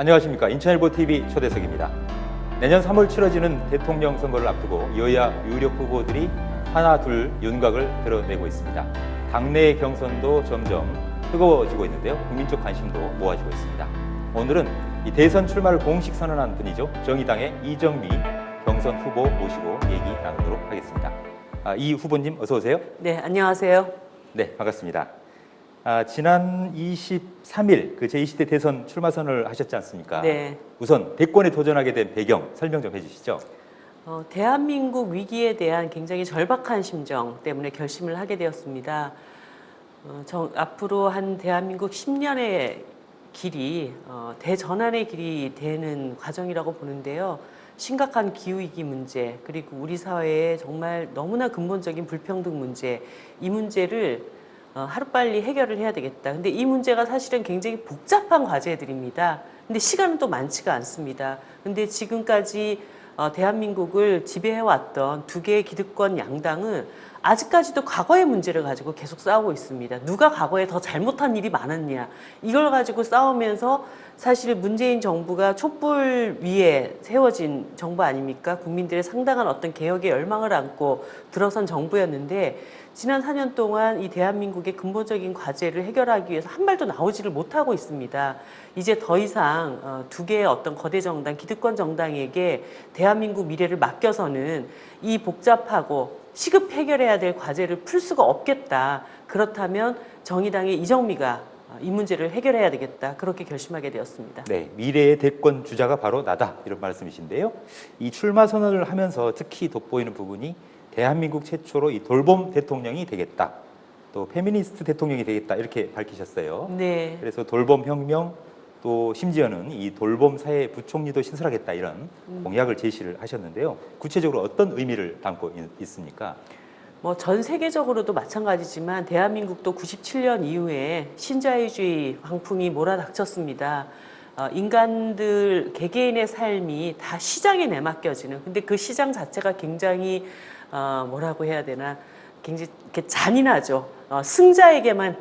안녕하십니까. 인천일보 TV 초대석입니다. 내년 3월 치러지는 대통령 선거를 앞두고 여야 유력 후보들이 하나 둘 윤곽을 드러내고 있습니다. 당내 경선도 점점 뜨거워지고 있는데요. 국민적 관심도 모아지고 있습니다. 오늘은 이 대선 출마를 공식 선언한 분이죠. 정의당의 이정미 경선 후보 모시고 얘기 나누도록 하겠습니다. 이 후보님 어서 오세요. 네, 안녕하세요. 네, 반갑습니다. 지난 23일 그 제20대 대선 출마 선언을 하셨지 않습니까? 네. 우선 대권에 도전하게 된 배경 설명 좀 해주시죠. 대한민국 위기에 대한 굉장히 절박한 심정 때문에 결심을 하게 되었습니다. 앞으로 한 대한민국 10년의 길이 대전환의 길이 되는 과정이라고 보는데요. 심각한 기후위기 문제, 그리고 우리 사회의 정말 너무나 근본적인 불평등 문제, 이 문제를 하루빨리 해결을 해야 되겠다. 근데 이 문제가 사실은 굉장히 복잡한 과제들입니다. 근데 시간은 또 많지가 않습니다. 근데 지금까지 대한민국을 지배해왔던 두 개의 기득권 양당은 아직까지도 과거의 문제를 가지고 계속 싸우고 있습니다. 누가 과거에 더 잘못한 일이 많았냐. 이걸 가지고 싸우면서 사실 문재인 정부가 촛불 위에 세워진 정부 아닙니까? 국민들의 상당한 어떤 개혁의 열망을 안고 들어선 정부였는데 지난 4년 동안 이 대한민국의 근본적인 과제를 해결하기 위해서 한 발도 나오지를 못하고 있습니다. 이제 더 이상 두 개의 어떤 거대 정당, 기득권 정당에게 대한민국 미래를 맡겨서는 이 복잡하고 시급 해결해야 될 과제를 풀 수가 없겠다. 그렇다면 정의당의 이정미가 이 문제를 해결해야 되겠다. 그렇게 결심하게 되었습니다. 네, 미래의 대권 주자가 바로 나다 이런 말씀이신데요. 이 출마 선언을 하면서 특히 돋보이는 부분이 대한민국 최초로 이 돌봄 대통령이 되겠다. 또 페미니스트 대통령이 되겠다 이렇게 밝히셨어요. 네. 그래서 돌봄 혁명 또 심지어는 이 돌봄 사회 부총리도 신설하겠다 이런 공약을 제시를 하셨는데요. 구체적으로 어떤 의미를 담고 있습니까? 전 세계적으로도 마찬가지지만 대한민국도 97년 이후에 신자유주의 광풍이 몰아닥쳤습니다. 인간들 개개인의 삶이 다 시장에 내맡겨지는, 근데 그 시장 자체가 굉장히 뭐라고 해야 되나, 굉장히 잔인하죠. 승자에게만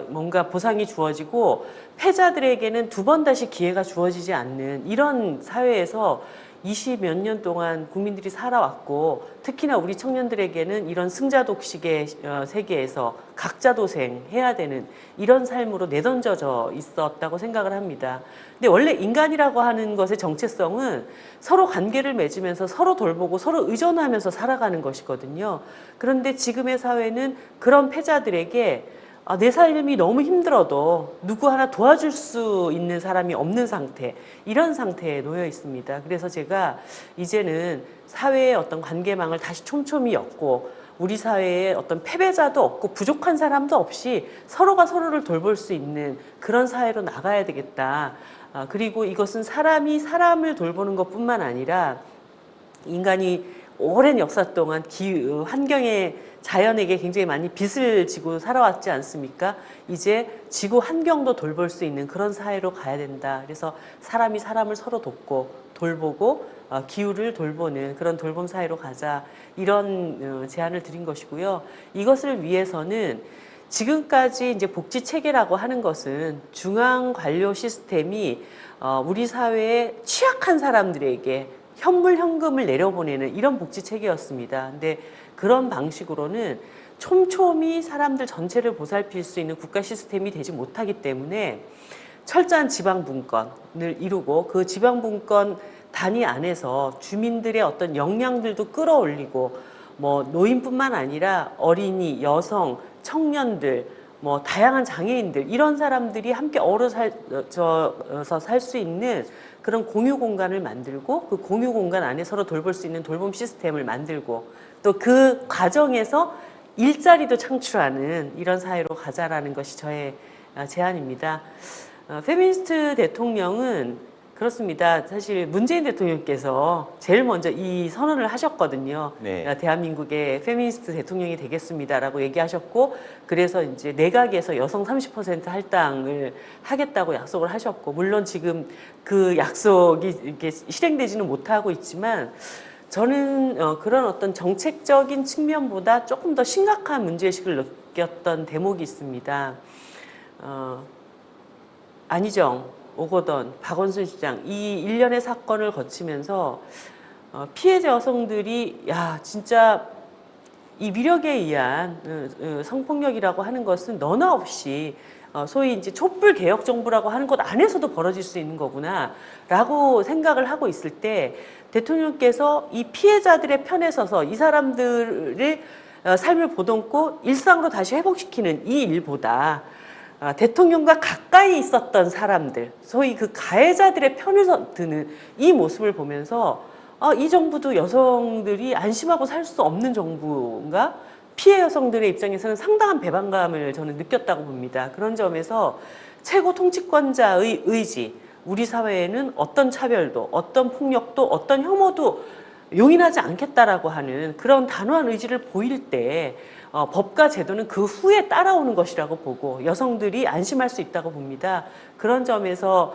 뭔가 보상이 주어지고 패자들에게는 두 번 다시 기회가 주어지지 않는 이런 사회에서 20몇 년 동안 국민들이 살아왔고, 특히나 우리 청년들에게는 이런 승자 독식의 세계에서 각자 도생해야 되는 이런 삶으로 내던져져 있었다고 생각을 합니다. 근데 원래 인간이라고 하는 것의 정체성은 서로 관계를 맺으면서 서로 돌보고 서로 의존하면서 살아가는 것이거든요. 그런데 지금의 사회는 그런 패자들에게 내 삶이 너무 힘들어도 누구 하나 도와줄 수 있는 사람이 없는 상태, 이런 상태에 놓여 있습니다. 그래서 제가 이제는 사회의 어떤 관계망을 다시 촘촘히 엮고 우리 사회에 어떤 패배자도 없고 부족한 사람도 없이 서로가 서로를 돌볼 수 있는 그런 사회로 나가야 되겠다. 그리고 이것은 사람이 사람을 돌보는 것뿐만 아니라 인간이 오랜 역사 동안 환경에 자연에게 굉장히 많이 빚을 지고 살아왔지 않습니까? 이제 지구 환경도 돌볼 수 있는 그런 사회로 가야 된다. 그래서 사람이 사람을 서로 돕고 돌보고 기후를 돌보는 그런 돌봄 사회로 가자. 이런 제안을 드린 것이고요. 이것을 위해서는 지금까지 이제 복지 체계라고 하는 것은 중앙 관료 시스템이 우리 사회에 취약한 사람들에게 현물현금을 내려보내는 이런 복지 체계였습니다. 근데 그런 방식으로는 촘촘히 사람들 전체를 보살필 수 있는 국가 시스템이 되지 못하기 때문에 철저한 지방분권을 이루고 그 지방분권 단위 안에서 주민들의 어떤 역량들도 끌어올리고 노인뿐만 아니라 어린이, 여성, 청년들, 다양한 장애인들 이런 사람들이 함께 어우러져서 살 수 있는 그런 공유 공간을 만들고 그 공유 공간 안에 서로 돌볼 수 있는 돌봄 시스템을 만들고 또 그 과정에서 일자리도 창출하는 이런 사회로 가자라는 것이 저의 제안입니다. 페미니스트 대통령은 그렇습니다. 사실 문재인 대통령께서 제일 먼저 이 선언을 하셨거든요. 네. 대한민국의 페미니스트 대통령이 되겠습니다라고 얘기하셨고, 그래서 이제 내각에서 여성 30% 할당을 하겠다고 약속을 하셨고, 물론 지금 그 약속이 이렇게 실행되지는 못하고 있지만, 저는 그런 어떤 정책적인 측면보다 조금 더 심각한 문제의식을 느꼈던 대목이 있습니다. 안희정 오거돈, 박원순 시장 이 일련의 사건을 거치면서 피해자 여성들이 야 진짜 이 위력에 의한 성폭력이라고 하는 것은 너나 없이 소위 이제 촛불 개혁 정부라고 하는 것 안에서도 벌어질 수 있는 거구나라고 생각을 하고 있을 때 대통령께서 이 피해자들의 편에 서서 이 사람들의 삶을 보듬고 일상으로 다시 회복시키는 이 일보다 대통령과 가까이 있었던 사람들, 소위 그 가해자들의 편을 드는 이 모습을 보면서 이 정부도 여성들이 안심하고 살 수 없는 정부인가? 피해 여성들의 입장에서는 상당한 배반감을 저는 느꼈다고 봅니다. 그런 점에서 최고 통치권자의 의지, 우리 사회에는 어떤 차별도, 어떤 폭력도, 어떤 혐오도 용인하지 않겠다라고 하는 그런 단호한 의지를 보일 때 법과 제도는 그 후에 따라오는 것이라고 보고 여성들이 안심할 수 있다고 봅니다. 그런 점에서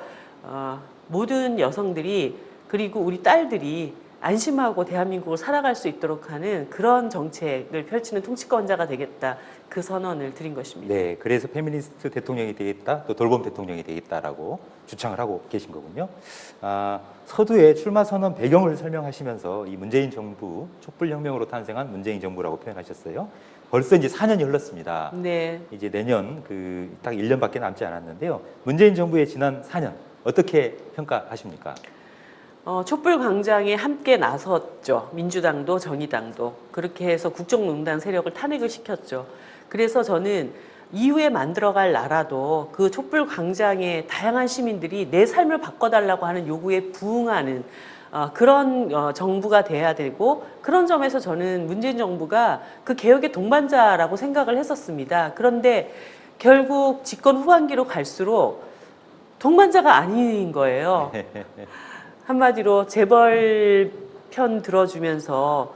모든 여성들이 그리고 우리 딸들이 안심하고 대한민국을 살아갈 수 있도록 하는 그런 정책을 펼치는 통치권자가 되겠다. 그 선언을 드린 것입니다. 네, 그래서 페미니스트 대통령이 되겠다, 또 돌봄 대통령이 되겠다라고 주창을 하고 계신 거군요. 서두에 출마 선언 배경을 설명하시면서 이 문재인 정부, 촛불혁명으로 탄생한 문재인 정부라고 표현하셨어요. 벌써 이제 4년이 흘렀습니다. 네. 이제 내년 딱 1년밖에 남지 않았는데요. 문재인 정부의 지난 4년 어떻게 평가하십니까? 촛불 광장에 함께 나섰죠. 민주당도 정의당도. 그렇게 해서 국정농단 세력을 탄핵을 시켰죠. 그래서 저는 이후에 만들어갈 나라도 그 촛불 광장에 다양한 시민들이 내 삶을 바꿔달라고 하는 요구에 부응하는 그런 정부가 돼야 되고 그런 점에서 저는 문재인 정부가 그 개혁의 동반자라고 생각을 했었습니다. 그런데 결국 집권 후반기로 갈수록 동반자가 아닌 거예요. 한마디로 재벌 편 들어주면서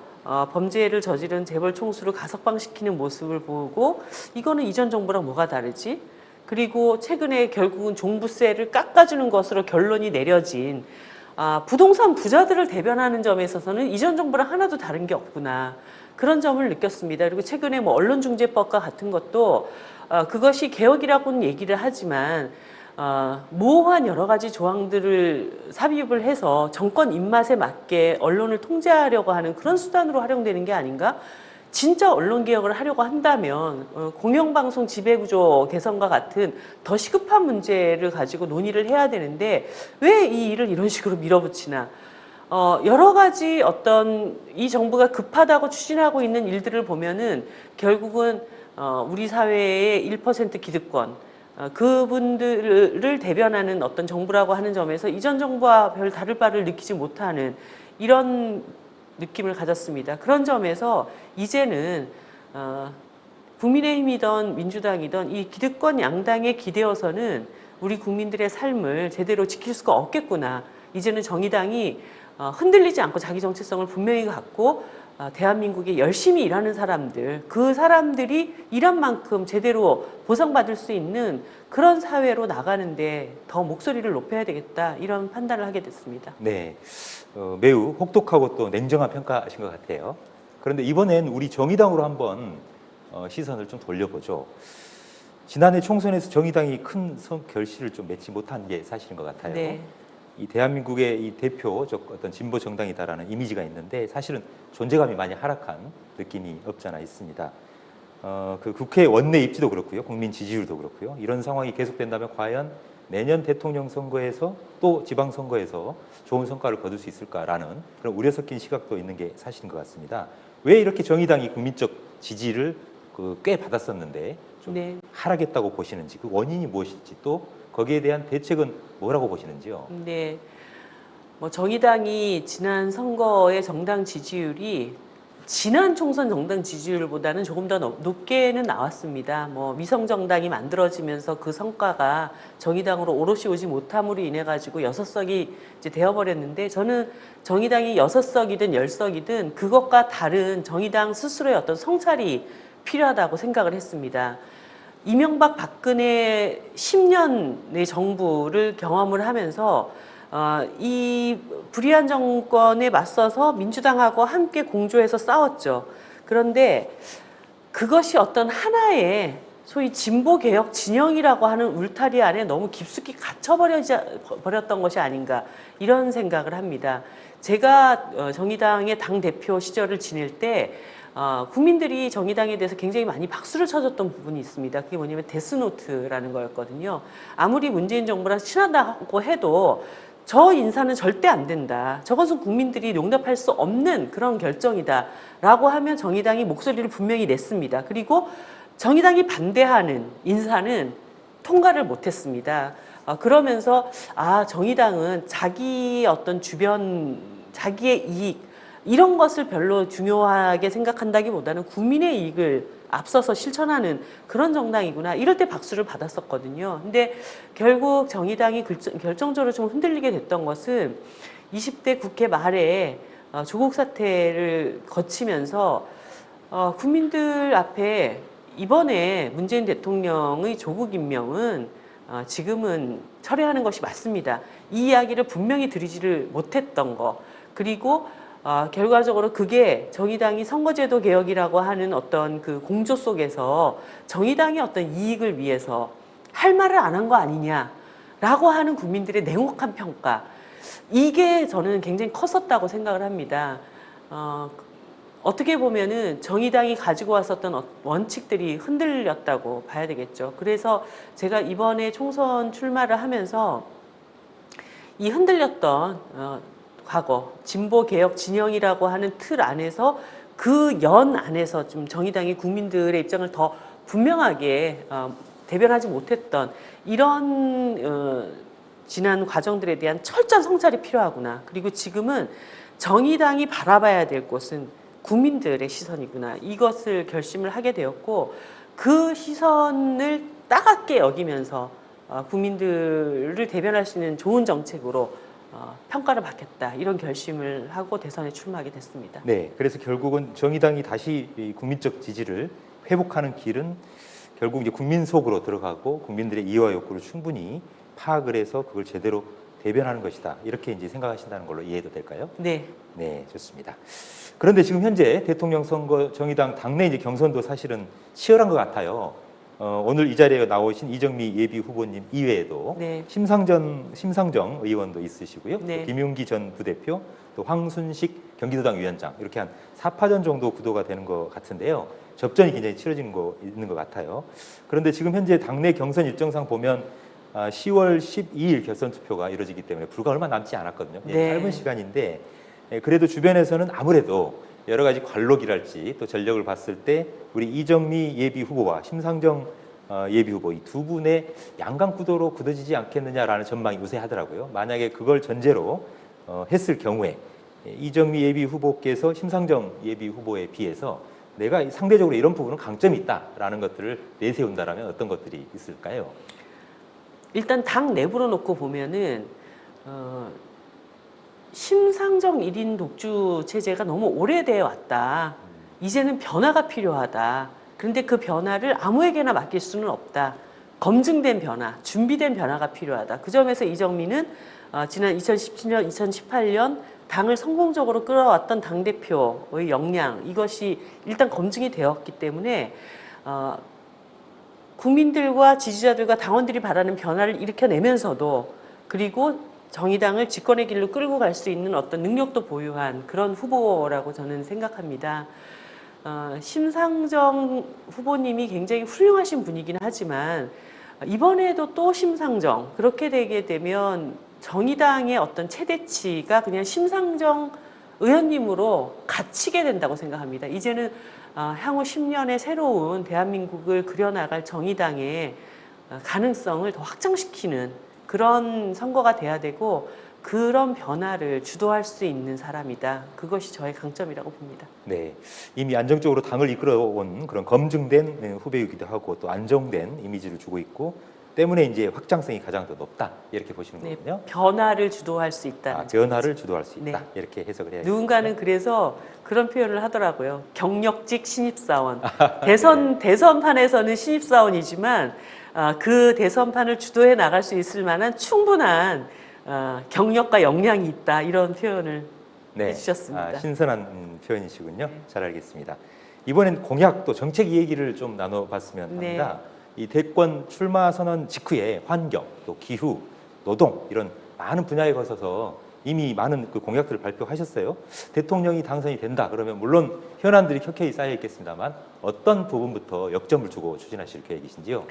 범죄를 저지른 재벌 총수를 가석방시키는 모습을 보고 이거는 이전 정부랑 뭐가 다르지? 그리고 최근에 결국은 종부세를 깎아주는 것으로 결론이 내려진 부동산 부자들을 대변하는 점에 있어서는 이전 정부랑 하나도 다른 게 없구나. 그런 점을 느꼈습니다. 그리고 최근에 뭐 언론중재법과 같은 것도 그것이 개혁이라고는 얘기를 하지만 모호한 여러 가지 조항들을 삽입을 해서 정권 입맛에 맞게 언론을 통제하려고 하는 그런 수단으로 활용되는 게 아닌가? 진짜 언론 개혁을 하려고 한다면 공영방송 지배구조 개선과 같은 더 시급한 문제를 가지고 논의를 해야 되는데 왜 이 일을 이런 식으로 밀어붙이나? 여러 가지 어떤 이 정부가 급하다고 추진하고 있는 일들을 보면은 결국은 우리 사회의 1% 기득권 그분들을 대변하는 어떤 정부라고 하는 점에서 이전 정부와 별 다를 바를 느끼지 못하는 이런 느낌을 가졌습니다. 그런 점에서 이제는 국민의힘이든 민주당이든 이 기득권 양당에 기대어서는 우리 국민들의 삶을 제대로 지킬 수가 없겠구나. 이제는 정의당이 흔들리지 않고 자기 정체성을 분명히 갖고 대한민국에 열심히 일하는 사람들, 그 사람들이 일한 만큼 제대로 보상받을 수 있는 그런 사회로 나가는데 더 목소리를 높여야 되겠다 이런 판단을 하게 됐습니다. 네, 매우 혹독하고 또 냉정한 평가하신 것 같아요. 그런데 이번엔 우리 정의당으로 한번 시선을 좀 돌려보죠. 지난해 총선에서 정의당이 큰 결실을 좀 맺지 못한 게 사실인 것 같아요. 네. 이 대한민국의 이 대표적 어떤 진보 정당이다라는 이미지가 있는데 사실은 존재감이 많이 하락한 느낌이 없지 않아 있습니다. 그 국회 원내 입지도 그렇고요, 국민 지지율도 그렇고요. 이런 상황이 계속된다면 과연 내년 대통령 선거에서 또 지방 선거에서 좋은 성과를 거둘 수 있을까라는 그런 우려 섞인 시각도 있는 게 사실인 것 같습니다. 왜 이렇게 정의당이 국민적 지지를 꽤 받았었는데 좀 네. 하락했다고 보시는지, 그 원인이 무엇일지, 또 거기에 대한 대책은 뭐라고 보시는지요? 네. 뭐 정의당이 지난 선거의 정당 지지율이 지난 총선 정당 지지율보다는 조금 더 높게는 나왔습니다. 뭐 위성 정당이 만들어지면서 그 성과가 정의당으로 오롯이 오지 못함으로 인해 가지고 6석이 이제 되어버렸는데 저는 정의당이 6석이든 10석이든 그것과 다른 정의당 스스로의 어떤 성찰이 필요하다고 생각을 했습니다. 이명박 박근혜 10년의 정부를 경험을 하면서 이 불의한 정권에 맞서서 민주당하고 함께 공조해서 싸웠죠. 그런데 그것이 어떤 하나의 소위 진보 개혁 진영이라고 하는 울타리 안에 너무 깊숙이 갇혀버렸던 것이 아닌가 이런 생각을 합니다. 제가 정의당의 당 대표 시절을 지낼 때 국민들이 정의당에 대해서 굉장히 많이 박수를 쳐줬던 부분이 있습니다. 그게 뭐냐면 데스노트라는 거였거든요. 아무리 문재인 정부랑 친하다고 해도 저 인사는 절대 안 된다. 저것은 국민들이 용납할 수 없는 그런 결정이다. 라고 하면 정의당이 목소리를 분명히 냈습니다. 그리고 정의당이 반대하는 인사는 통과를 못했습니다. 그러면서 정의당은 자기 어떤 주변 자기의 이익 이런 것을 별로 중요하게 생각한다기보다는 국민의 이익을 앞서서 실천하는 그런 정당이구나 이럴 때 박수를 받았었거든요. 근데 결국 정의당이 결정적으로 좀 흔들리게 됐던 것은 20대 국회 말에 조국 사태를 거치면서 국민들 앞에 이번에 문재인 대통령의 조국 임명은 지금은 철회하는 것이 맞습니다. 이 이야기를 분명히 드리지를 못했던 거 그리고 결과적으로 그게 정의당이 선거제도 개혁이라고 하는 어떤 그 공조 속에서 정의당의 어떤 이익을 위해서 할 말을 안 한 거 아니냐라고 하는 국민들의 냉혹한 평가 이게 저는 굉장히 컸었다고 생각을 합니다. 어떻게 보면은 정의당이 가지고 왔었던 원칙들이 흔들렸다고 봐야 되겠죠. 그래서 제가 이번에 총선 출마를 하면서 이 흔들렸던 과거 진보 개혁 진영이라고 하는 틀 안에서 그 연 안에서 좀 정의당이 국민들의 입장을 더 분명하게 대변하지 못했던 이런 지난 과정들에 대한 철저한 성찰이 필요하구나. 그리고 지금은 정의당이 바라봐야 될 곳은 국민들의 시선이구나. 이것을 결심을 하게 되었고 그 시선을 따갑게 여기면서 국민들을 대변할 수 있는 좋은 정책으로 평가를 받겠다. 이런 결심을 하고 대선에 출마하게 됐습니다. 네, 그래서 결국은 정의당이 다시 이 국민적 지지를 회복하는 길은 결국 이제 국민 속으로 들어가고 국민들의 이해와 욕구를 충분히 파악을 해서 그걸 제대로 대변하는 것이다. 이렇게 이제 생각하신다는 걸로 이해해도 될까요? 네. 네, 좋습니다. 그런데 지금 현재 대통령 선거 정의당 당내 이제 경선도 사실은 치열한 것 같아요. 오늘 이 자리에 나오신 이정미 예비 후보님 이외에도 네. 심상정 의원도 있으시고요. 네. 또 김용기 전 부대표, 또 황순식 경기도당 위원장 이렇게 한 4파전 정도 구도가 되는 것 같은데요. 접전이 굉장히 치러지는 거 있는 것 같아요. 그런데 지금 현재 당내 경선 일정상 보면 10월 12일 결선 투표가 이루어지기 때문에 불과 얼마 남지 않았거든요. 네. 짧은 시간인데 그래도 주변에서는 아무래도 여러 가지 관록이랄지 또 전력을 봤을 때 우리 이정미 예비 후보와 심상정 예비 후보 이 두 분의 양강 구도로 굳어지지 않겠느냐라는 전망이 우세하더라고요. 만약에 그걸 전제로 했을 경우에 이정미 예비 후보께서 심상정 예비 후보에 비해서 내가 상대적으로 이런 부분은 강점이 있다라는 것들을 내세운다라면 어떤 것들이 있을까요? 일단 당 내부로 놓고 보면은 심상정 1인 독주 체제가 너무 오래되어 왔다. 이제는 변화가 필요하다. 그런데 그 변화를 아무에게나 맡길 수는 없다. 검증된 변화, 준비된 변화가 필요하다. 그 점에서 이정미는 지난 2017년, 2018년 당을 성공적으로 끌어왔던 당대표의 역량 이것이 일단 검증이 되었기 때문에 국민들과 지지자들과 당원들이 바라는 변화를 일으켜내면서도 그리고 정의당을 집권의 길로 끌고 갈 수 있는 어떤 능력도 보유한 그런 후보라고 저는 생각합니다. 심상정 후보님이 굉장히 훌륭하신 분이긴 하지만 이번에도 또 심상정 그렇게 되게 되면 정의당의 어떤 최대치가 그냥 심상정 의원님으로 갇히게 된다고 생각합니다. 이제는 향후 10년의 새로운 대한민국을 그려나갈 정의당의 가능성을 더 확장시키는 그런 선거가 돼야 되고 그런 변화를 주도할 수 있는 사람이다. 그것이 저의 강점이라고 봅니다. 네, 이미 안정적으로 당을 이끌어온 그런 검증된 후배이기도 하고 또 안정된 이미지를 주고 있고 때문에 이제 확장성이 가장 더 높다 이렇게 보시는 네, 거군요. 변화를 주도할 수 있다. 변화를 주도할 수 있다 네. 이렇게 해석을 해야죠. 누군가는 그래서 그런 표현을 하더라고요. 경력직 신입사원. 대선판에서는 신입사원이지만 그 대선판을 주도해 나갈 수 있을 만한 충분한 경력과 역량이 있다. 이런 표현을 해주셨습니다. 신선한 표현이시군요. 잘 알겠습니다. 이번엔 공약 또 정책 얘기를 좀 나눠봤으면 합니다. 이 대권 출마 선언 직후에 환경, 또 기후, 노동 이런 많은 분야에 걸쳐서 이미 많은 그 공약들을 발표하셨어요. 대통령이 당선이 된다 그러면 물론 현안들이 켜켜이 쌓여 있겠습니다만 어떤 부분부터 역점을 주고 추진하실 계획이신지요?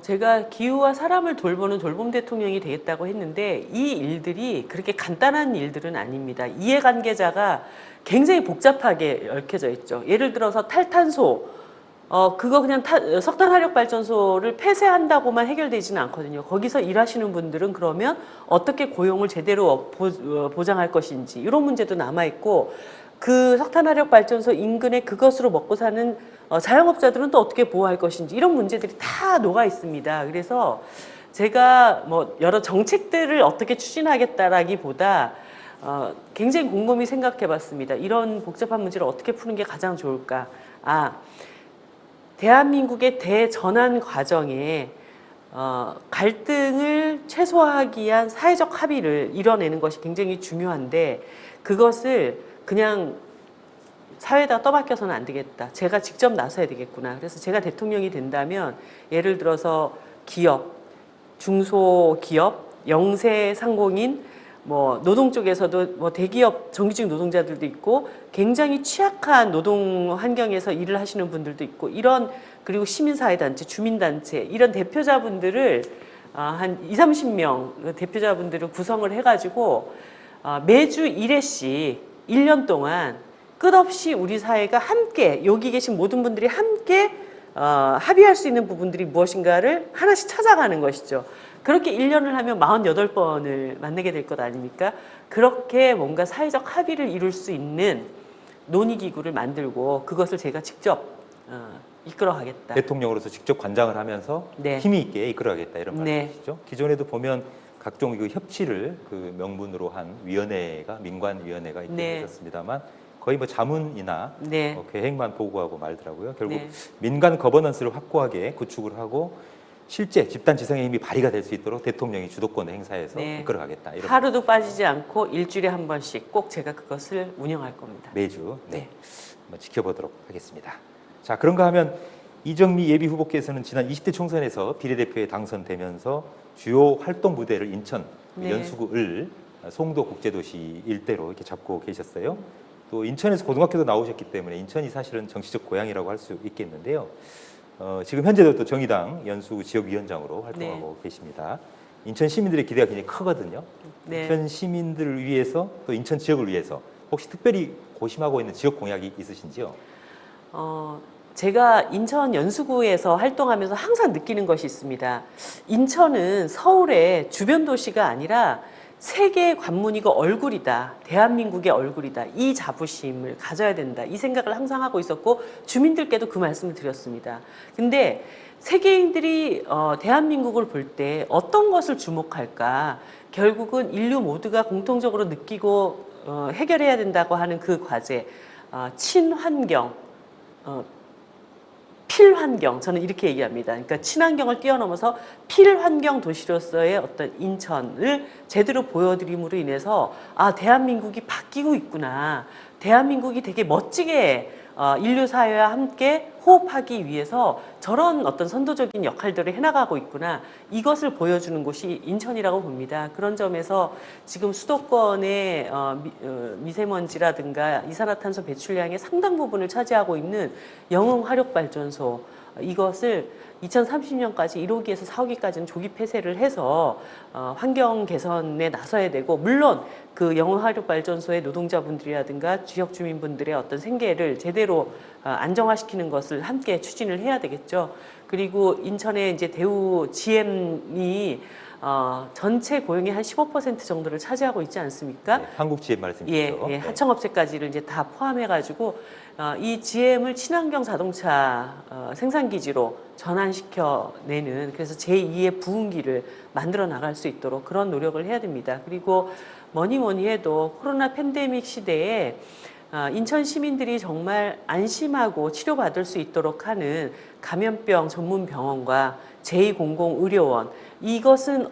제가 기후와 사람을 돌보는 돌봄 대통령이 되겠다고 했는데 이 일들이 그렇게 간단한 일들은 아닙니다. 이해관계자가 굉장히 복잡하게 얽혀져 있죠. 예를 들어서 탈탄소, 그거 그냥 석탄 화력 발전소를 폐쇄한다고만 해결되지는 않거든요. 거기서 일하시는 분들은 그러면 어떻게 고용을 제대로 보장할 것인지 이런 문제도 남아 있고, 그 석탄 화력 발전소 인근에 그것으로 먹고 사는 자영업자들은 또 어떻게 보호할 것인지 이런 문제들이 다 녹아 있습니다. 그래서 제가 뭐 여러 정책들을 어떻게 추진하겠다라기보다 굉장히 곰곰이 생각해봤습니다. 이런 복잡한 문제를 어떻게 푸는 게 가장 좋을까? 대한민국의 대전환 과정에 갈등을 최소화하기 위한 사회적 합의를 이뤄내는 것이 굉장히 중요한데, 그것을 그냥 사회에다 떠맡겨서는 안 되겠다. 제가 직접 나서야 되겠구나. 그래서 제가 대통령이 된다면 예를 들어서 기업, 중소기업, 영세상공인, 뭐 노동 쪽에서도 뭐 대기업 정규직 노동자들도 있고 굉장히 취약한 노동 환경에서 일을 하시는 분들도 있고, 이런, 그리고 시민사회단체, 주민단체 이런 대표자분들을 한 20-30명 대표자분들을 구성을 해가지고 매주 1회씩 1년 동안 끝없이 우리 사회가 함께, 여기 계신 모든 분들이 함께 합의할 수 있는 부분들이 무엇인가를 하나씩 찾아가는 것이죠. 그렇게 1년을 하면 48번을 만나게 될 것 아닙니까? 그렇게 뭔가 사회적 합의를 이룰 수 있는 논의기구를 만들고 그것을 제가 직접 이끌어가겠다. 대통령으로서 직접 관장을 하면서 네. 힘이 있게 이끌어가겠다 이런 네. 말씀이시죠? 기존에도 보면 각종 그 협치를 그 명분으로 한 위원회가, 민관위원회가 있긴 네. 했었습니다만 거의 뭐 자문이나 네. 계획만 보고하고 말더라고요. 결국 네. 민간 거버넌스를 확고하게 구축을 하고 실제 집단 지성의 힘이 발휘가 될 수 있도록 대통령이 주도권을 행사해서 네. 이끌어가겠다. 이런 하루도 빠지지 않고 일주일에 한 번씩 꼭 제가 그것을 운영할 겁니다. 매주 네. 한번 지켜보도록 하겠습니다. 자, 그런가 하면 이정미 예비 후보께서는 지난 20대 총선에서 비례대표에 당선되면서 주요 활동 무대를 인천 네. 연수구 을 송도 국제도시 일대로 이렇게 잡고 계셨어요. 또 인천에서 고등학교도 나오셨기 때문에 인천이 사실은 정치적 고향이라고 할 수 있겠는데요. 지금 현재도 또 정의당 연수 지역위원장으로 활동하고 계십니다. 인천 시민들의 기대가 굉장히 크거든요. 네. 인천 시민들을 위해서 또 인천 지역을 위해서 혹시 특별히 고심하고 있는 지역 공약이 있으신지요? 제가 인천 연수구에서 활동하면서 항상 느끼는 것이 있습니다. 인천은 서울의 주변 도시가 아니라 세계의 관문이고 얼굴이다. 대한민국의 얼굴이다. 이 자부심을 가져야 된다. 이 생각을 항상 하고 있었고 주민들께도 그 말씀을 드렸습니다. 근데 세계인들이 대한민국을 볼 때 어떤 것을 주목할까? 결국은 인류 모두가 공통적으로 느끼고 해결해야 된다고 하는 그 과제, 친환경, 필환경, 저는 이렇게 얘기합니다. 그러니까 친환경을 뛰어넘어서 필환경 도시로서의 어떤 인천을 제대로 보여드림으로 인해서 대한민국이 바뀌고 있구나. 대한민국이 되게 멋지게 인류 사회와 함께 호흡하기 위해서 저런 어떤 선도적인 역할들을 해나가고 있구나. 이것을 보여주는 곳이 인천이라고 봅니다. 그런 점에서 지금 수도권의 미세먼지라든가 이산화탄소 배출량의 상당 부분을 차지하고 있는 영흥 화력발전소, 이것을 2030년까지 1호기에서 4호기까지는 조기 폐쇄를 해서 환경 개선에 나서야 되고, 물론 그 영흥 화력발전소의 노동자분들이라든가 지역 주민분들의 어떤 생계를 제대로 안정화시키는 것을 함께 추진을 해야 되겠죠. 그리고 인천의 이제 대우 GM이 전체 고용의 한 15% 정도를 차지하고 있지 않습니까? 네, 한국 GM 말씀이시죠? 예, 하청업체까지를 이제 다 포함해가지고 이 GM을 친환경 자동차 생산기지로 전환시켜내는, 그래서 제2의 부흥기를 만들어 나갈 수 있도록 그런 노력을 해야 됩니다. 그리고 뭐니 해도 코로나 팬데믹 시대에 인천 시민들이 정말 안심하고 치료받을 수 있도록 하는 감염병 전문 병원과 제2공공의료원, 이것은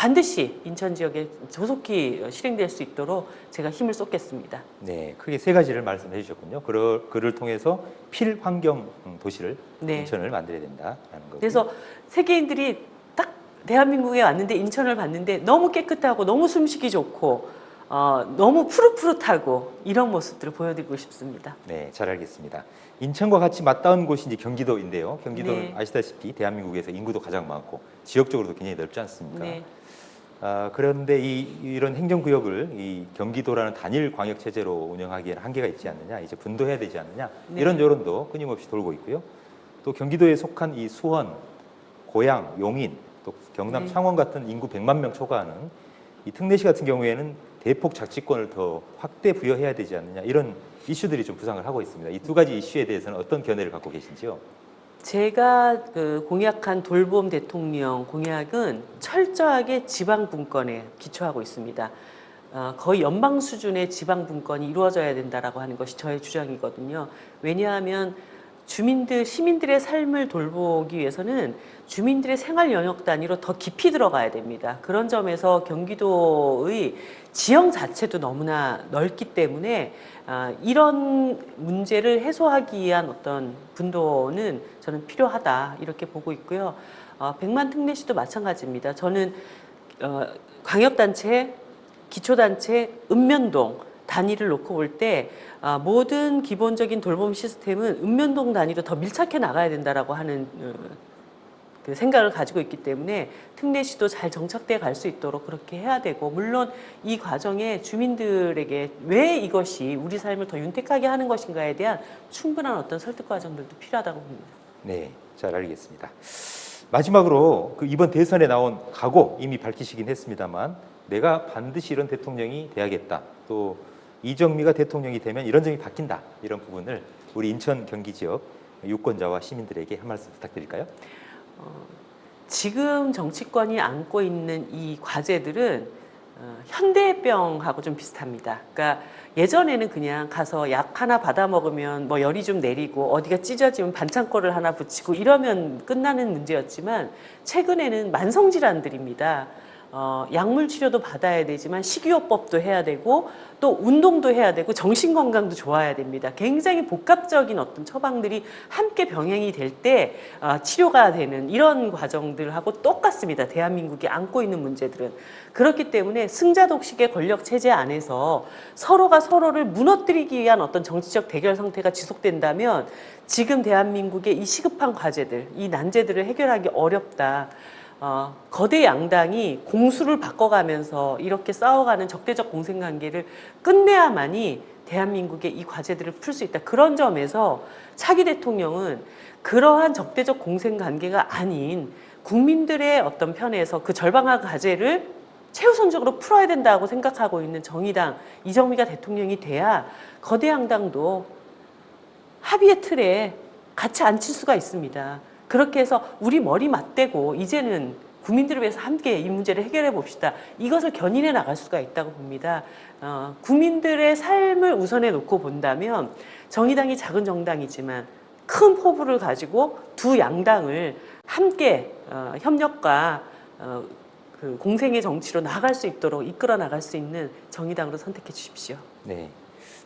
반드시 인천 지역에 조속히 실행될 수 있도록 제가 힘을 쏟겠습니다. 네, 크게 세 가지를 말씀해 주셨군요. 그를 통해서 필환경 도시를 네. 인천을 만들어야 된다라는 거고. 그래서 세계인들이 딱 대한민국에 왔는데 인천을 봤는데 너무 깨끗하고 너무 숨쉬기 좋고 너무 푸릇푸릇하고 이런 모습들을 보여드리고 싶습니다. 네, 잘 알겠습니다. 인천과 같이 맞닿은 곳이 이제 경기도인데요. 경기도는 네. 아시다시피 대한민국에서 인구도 가장 많고 지역적으로도 굉장히 넓지 않습니까? 네. 그런데 이런 행정구역을 이 경기도라는 단일 광역 체제로 운영하기에는 한계가 있지 않느냐, 이제 분도해야 되지 않느냐, 네. 이런 여론도 끊임없이 돌고 있고요. 또 경기도에 속한 이 수원, 고양, 용인, 또 경남 네. 창원 같은 인구 100만 명 초과하는 이 특례시 같은 경우에는 대폭 자치권을 더 확대 부여해야 되지 않느냐, 이런 이슈들이 좀 부상을 하고 있습니다. 이 두 가지 이슈에 대해서는 어떤 견해를 갖고 계신지요? 제가 공약한 돌봄 대통령 공약은 철저하게 지방 분권에 기초하고 있습니다. 거의 연방 수준의 지방 분권이 이루어져야 된다라고 하는 것이 저의 주장이거든요. 왜냐하면 시민들의 삶을 돌보기 위해서는 주민들의 생활 영역 단위로 더 깊이 들어가야 됩니다. 그런 점에서 경기도의 지형 자체도 너무나 넓기 때문에 이런 문제를 해소하기 위한 어떤 분도는 저는 필요하다 이렇게 보고 있고요. 백만 특례시도 마찬가지입니다. 저는 광역단체, 기초단체, 읍면동 단위를 놓고 볼 때 모든 기본적인 돌봄 시스템은 읍면동 단위로 더 밀착해 나가야 된다라고 하는 그 생각을 가지고 있기 때문에 특례시도 잘 정착돼 갈 수 있도록 그렇게 해야 되고, 물론 이 과정에 주민들에게 왜 이것이 우리 삶을 더 윤택하게 하는 것인가에 대한 충분한 어떤 설득 과정들도 필요하다고 봅니다. 네, 잘 알겠습니다. 마지막으로 이번 대선에 나온 각오 이미 밝히시긴 했습니다만, 내가 반드시 이런 대통령이 돼야겠다, 또 이정미가 대통령이 되면 이런 점이 바뀐다, 이런 부분을 우리 인천 경기 지역 유권자와 시민들에게 한 말씀 부탁드릴까요? 지금 정치권이 안고 있는 이 과제들은 현대병하고 좀 비슷합니다. 그러니까 예전에는 그냥 가서 약 하나 받아 먹으면 뭐 열이 좀 내리고 어디가 찢어지면 반창고를 하나 붙이고 이러면 끝나는 문제였지만, 최근에는 만성 질환들입니다. 약물 치료도 받아야 되지만 식이요법도 해야 되고 또 운동도 해야 되고 정신 건강도 좋아야 됩니다. 굉장히 복합적인 어떤 처방들이 함께 병행이 될 때 치료가 되는 이런 과정들하고 똑같습니다. 대한민국이 안고 있는 문제들은. 그렇기 때문에 승자독식의 권력 체제 안에서 서로가 서로를 무너뜨리기 위한 어떤 정치적 대결 상태가 지속된다면 지금 대한민국의 이 시급한 과제들, 이 난제들을 해결하기 어렵다. 거대 양당이 공수를 바꿔가면서 이렇게 싸워가는 적대적 공생관계를 끝내야만이 대한민국의 이 과제들을 풀 수 있다. 그런 점에서 차기 대통령은 그러한 적대적 공생관계가 아닌 국민들의 어떤 편에서 그 절방한 과제를 최우선적으로 풀어야 된다고 생각하고 있는 정의당 이정미가 대통령이 돼야 거대 양당도 합의의 틀에 같이 앉힐 수가 있습니다. 그렇게 해서 우리 머리 맞대고 이제는 국민들을 위해서 함께 이 문제를 해결해 봅시다. 이것을 견인해 나갈 수가 있다고 봅니다. 국민들의 삶을 우선해 놓고 본다면 정의당이 작은 정당이지만 큰 포부를 가지고 두 양당을 함께 협력과 그 공생의 정치로 나갈 수 있도록 이끌어 나갈 수 있는 정의당으로 선택해 주십시오. 네.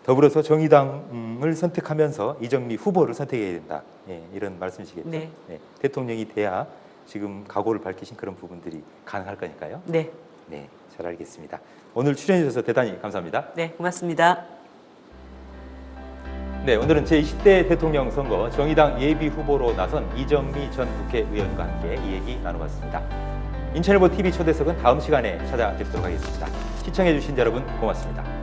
더불어서 정의당을 선택하면서 이정미 후보를 선택해야 된다. 예, 이런 말씀이시겠죠? 네. 네. 대통령이 돼야 지금 각오를 밝히신 그런 부분들이 가능할 거니까요. 네. 네, 잘 알겠습니다. 오늘 출연해 주셔서 대단히 감사합니다. 네, 고맙습니다. 네, 오늘은 제20대 대통령 선거 정의당 예비 후보로 나선 이정미 전 국회의원과 함께 이 얘기 나눠봤습니다. 인천일보 TV 초대석은 다음 시간에 찾아뵙도록 하겠습니다. 시청해 주신 여러분 고맙습니다.